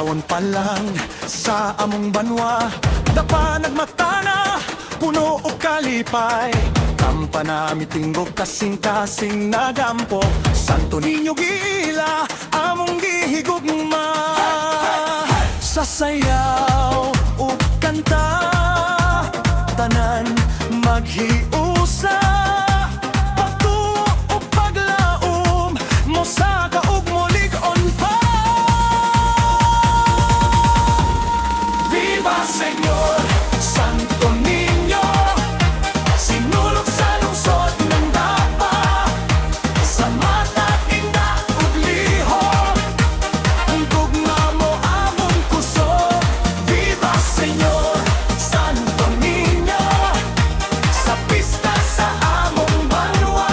taon pa lang sa among banwa, dapa nagmatana, puno o kalipay. Kampana mitinggog kasing-kasing nagampo, Santo Niño gila among gihigugma. Sa sayaw o kanta, tanan maghiusa, pagtuo o paglaom, mosaka ug molig-on pa. Viva Señor Santo Niño, sinulog sa lungsod ng Dapa, sa mata, tinda ug lihok, ang gugma mo among kusog. Viva Señor Santo Niño, sa pista sa among banwa,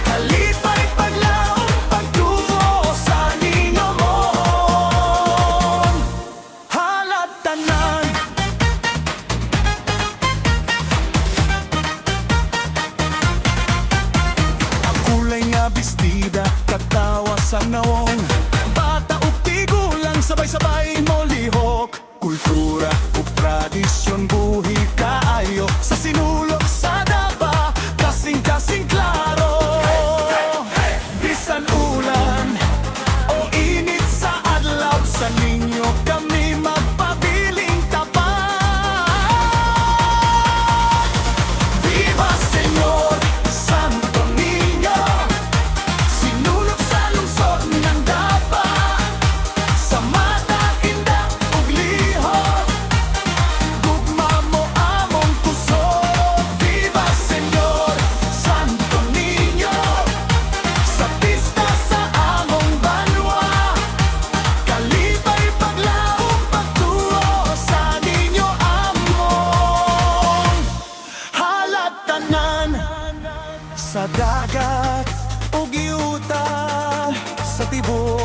kalipay paglaom, pagtuo sa ninyo mo. Halat tanan, ang kulay nga bestida, katawa sa nawong, bata ug tigulang, sabay-sabay mo lihok. Kultura ug tradisyon, buhi kaayo, sa sinulog sa Dapa, kasing-kasing klaro. Bisan ulan o init sa adlaw, sa ninyo kami magpabiling tapat. Viva Señor Santo Niño, sinulog sa lungsod ng Dapa, sa mata, tinda ug lihok, gugma mo among kusog. Viva Señor Santo Niño, sa pista sa among banwa, kalipay paglaom, pagtuo sa ninyo among. Halat tanan, sa dagat ug yuta, sa tibok